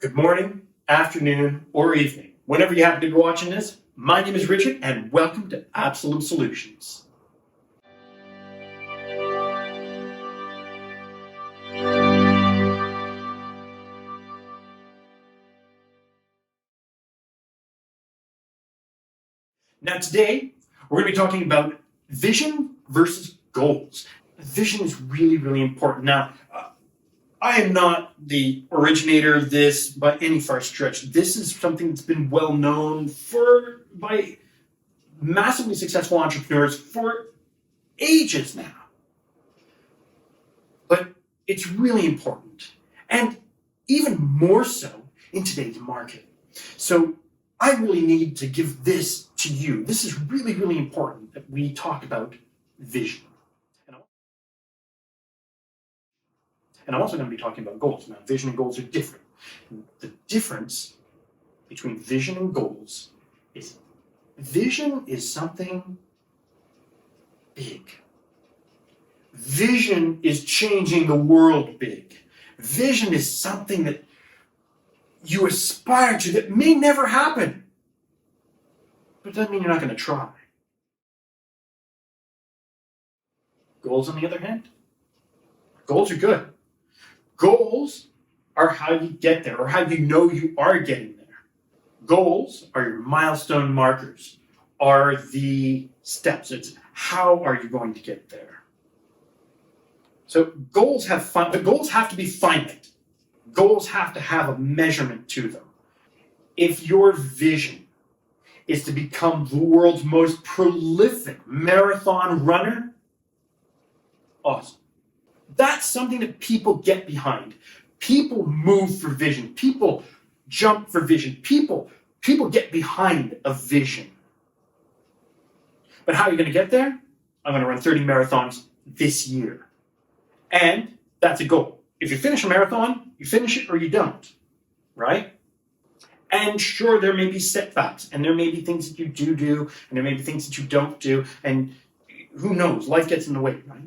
Good morning, afternoon, or evening. Whenever you happen to be watching this, my name is Richard and welcome to Absolem Solutions. Now today, we're going to be talking about vision versus goals. Vision is really, really important. Now, I am not the originator of this by any far stretch. This is something that's been well known by massively successful entrepreneurs for ages now. But it's really important, and even more so in today's market. So I really need to give this to you. This is really, really important that we talk about vision. And I'm also going to be talking about goals. Now, vision and goals are different. The difference between vision and goals is vision is something big. Vision is changing the world big. Vision is something that you aspire to that may never happen. But it doesn't mean you're not going to try. Goals, on the other hand, goals are good. Goals are how you get there, or how you know you are getting there. Goals are your milestone markers, are the steps. It's how are you going to get there. So goals have fun, but goals have to be finite. Goals have to have a measurement to them. If your vision is to become the world's most prolific marathon runner, awesome. That's something that people get behind. People move for vision. People jump for vision. People get behind a vision. But how are you going to get there? I'm going to run 30 marathons this year. And that's a goal. If you finish a marathon, you finish it or you don't, right? And sure, there may be setbacks, and there may be things that you do, and there may be things that you don't do, and who knows, life gets in the way, right?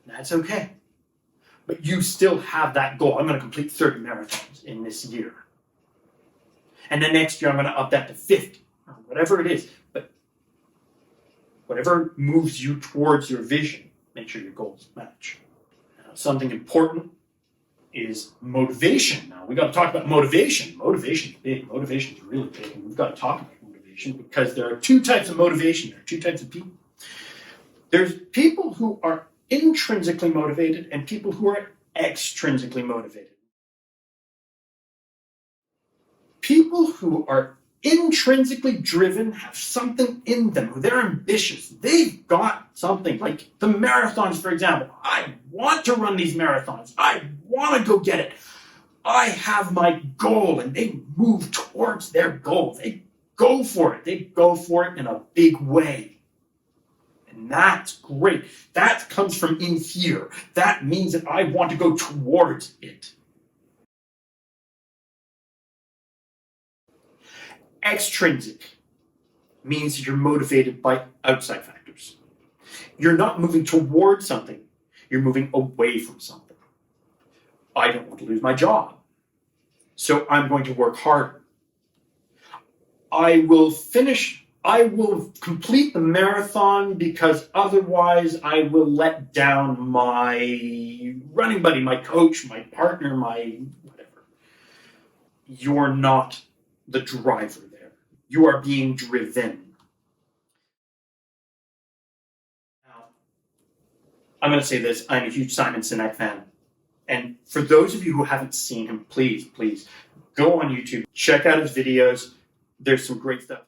That's okay. But you still have that goal. I'm going to complete 30 marathons in this year. And then next year, I'm going to up that to 50, or whatever it is. But whatever moves you towards your vision, make sure your goals match. Now, something important is motivation. Now, we got to talk about motivation. Motivation is big. Motivation is really big. And we've got to talk about motivation because there are two types of motivation. There are two types of people. There's people who are intrinsically motivated and people who are extrinsically motivated. People who are intrinsically driven have something in them. They're ambitious. They've got something. Like the marathons, for example. I want to run these marathons. I want to go get it. I have my goal, and they move towards their goal. They go for it. They go for it in a big way. And that's great. That comes from in here. That means that I want to go towards it. Extrinsic means that you're motivated by outside factors. You're not moving towards something. You're moving away from something. I don't want to lose my job, so I'm going to work harder. I will complete the marathon because otherwise I will let down my running buddy, my coach, my partner, my whatever. You're not the driver there. You are being driven. Now, I'm going to say this. I'm a huge Simon Sinek fan. And for those of you who haven't seen him, please go on YouTube. Check out his videos. There's some great stuff.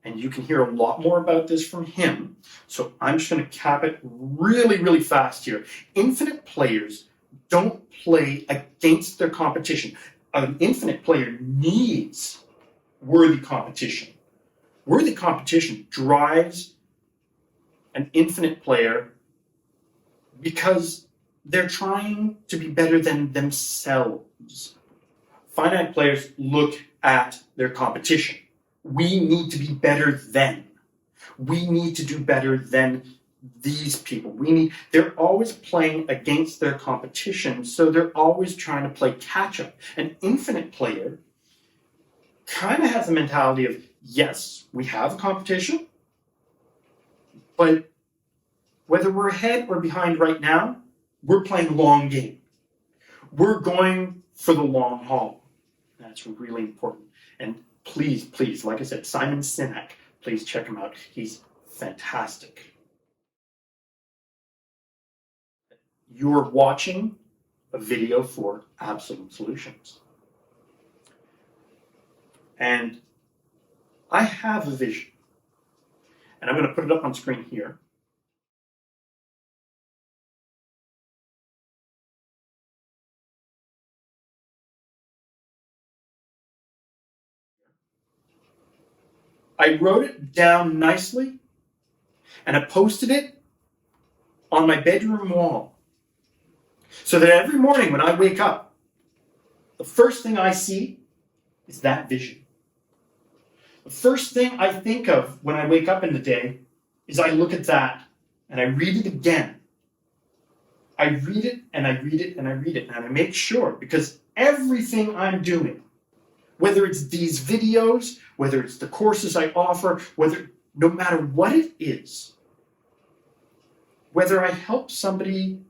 And you can hear a lot more about this from him. So I'm just going to cap it really, really fast here. Infinite players don't play against their competition. An infinite player needs worthy competition. Worthy competition drives an infinite player because they're trying to be better than themselves. Finite players look at their competition. We need to be better than. We need to do better than these people. They're always playing against their competition, so they're always trying to play catch up. An infinite player kind of has the mentality of, yes, we have a competition, but whether we're ahead or behind right now, we're playing long game. We're going for the long haul. That's really important. And please, please, like I said, Simon Sinek, please check him out. He's fantastic. You're watching a video for Absolem Solutions. And I have a vision. And I'm going to put it up on screen here. I wrote it down nicely, and I posted it on my bedroom wall. So that every morning when I wake up, the first thing I see is that vision. The first thing I think of when I wake up in the day is I look at that and I read it again. I read it and I read it and I read it, and I make sure, because everything I'm doing, whether it's these videos, whether it's the courses I offer, no matter what it is, whether I help somebody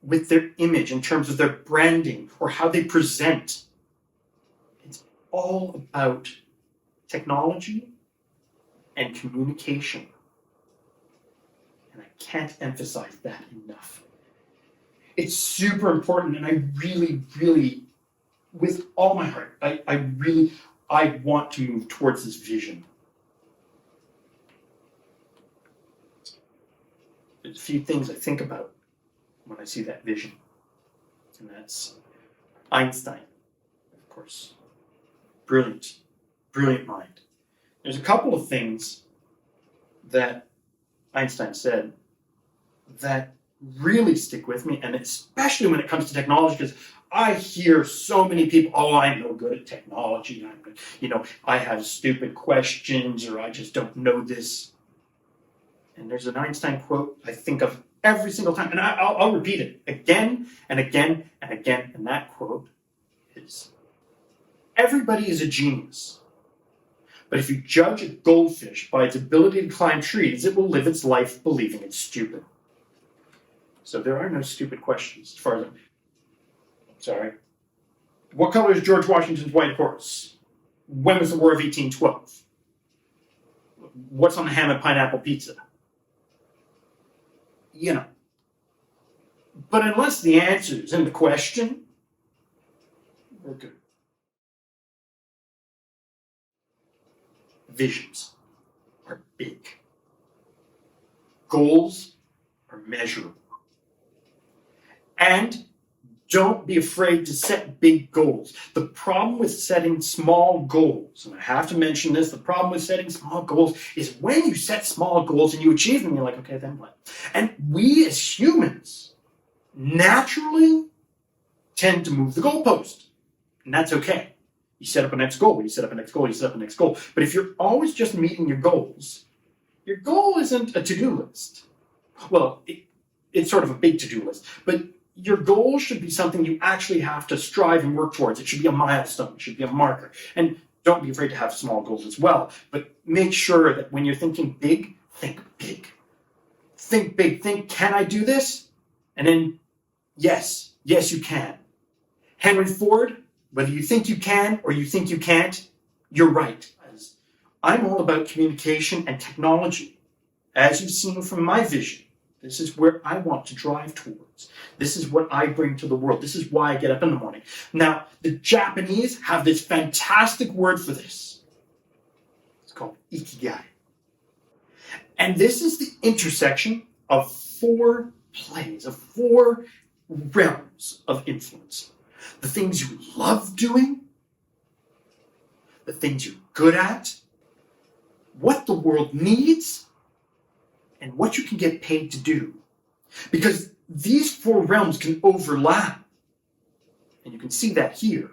with their image in terms of their branding or how they present, it's all about technology and communication. And I can't emphasize that enough. It's super important, and I really, really, with all my heart, I want to move towards this vision. There's a few things I think about when I see that vision. And that's Einstein, of course. Brilliant, brilliant mind. There's a couple of things that Einstein said that really stick with me, and especially when it comes to technology, because I hear so many people, oh, I'm no good at technology, I have stupid questions, or I just don't know this. And there's an Einstein quote I think of every single time, and I'll repeat it again and again and again, and that quote is, everybody is a genius, but if you judge a goldfish by its ability to climb trees, it will live its life believing it's stupid. So there are no stupid questions, as far as I'm sorry. What color is George Washington's white horse? When was the War of 1812? What's on the ham and pineapple pizza? But unless the answer is in the question, we're good. Visions are big. Goals are measurable. And don't be afraid to set big goals. The problem with setting small goals, and I have to mention this, the problem with setting small goals is when you set small goals and you achieve them, you're like, okay, then what? And we as humans naturally tend to move the goalpost. And that's okay. You set up a next goal, you set up a next goal, you set up a next goal. But if you're always just meeting your goal isn't a to-do list. Well, it's sort of a big to-do list, but your goal should be something you actually have to strive and work towards. It should be a milestone. It should be a marker. And don't be afraid to have small goals as well. But make sure that when you're thinking big, think big. Think big. Think, can I do this? And then, yes, you can. Henry Ford, whether you think you can or you think you can't, you're right. I'm all about communication and technology. As you've seen from my vision, this is where I want to drive towards. This is what I bring to the world. This is why I get up in the morning. Now, the Japanese have this fantastic word for this. It's called ikigai. And this is the intersection of four planes, of four realms of influence. The things you love doing, the things you're good at, what the world needs, and what you can get paid to do. Because these four realms can overlap. And you can see that here.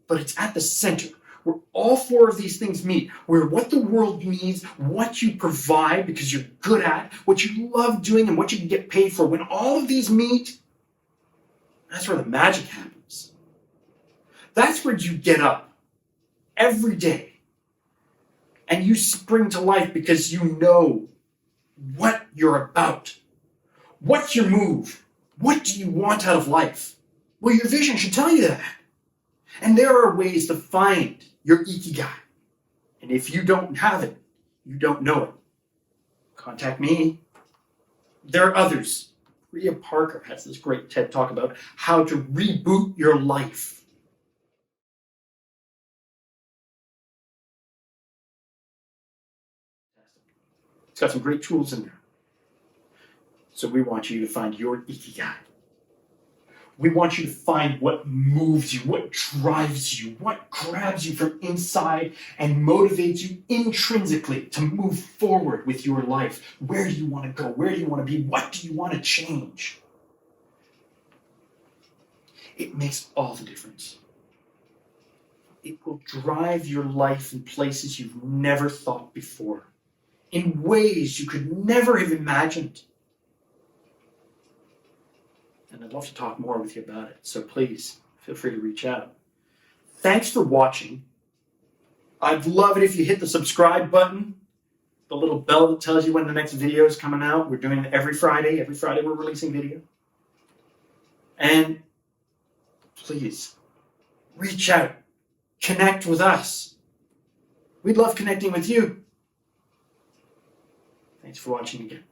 But it's at the center where all four of these things meet, where what the world needs, what you provide because you're good at, what you love doing, and what you can get paid for, when all of these meet, that's where the magic happens. That's where you get up every day and you spring to life because you know what you're about. What's your move? What do you want out of life? Well, your vision should tell you that. And there are ways to find your ikigai. And if you don't have it, you don't know it. Contact me. There are others. Rhea Parker has this great TED talk about how to reboot your life. It's got some great tools in there. So we want you to find your ikigai. We want you to find what moves you, what drives you, what grabs you from inside and motivates you intrinsically to move forward with your life. Where do you want to go? Where do you want to be? What do you want to change? It makes all the difference. It will drive your life in places you've never thought before, in ways you could never have imagined. And I'd love to talk more with you about it. So please, feel free to reach out. Thanks for watching. I'd love it if you hit the subscribe button, the little bell that tells you when the next video is coming out. We're doing it every Friday. Every Friday we're releasing video. And please, reach out. Connect with us. We'd love connecting with you. Thanks for watching again.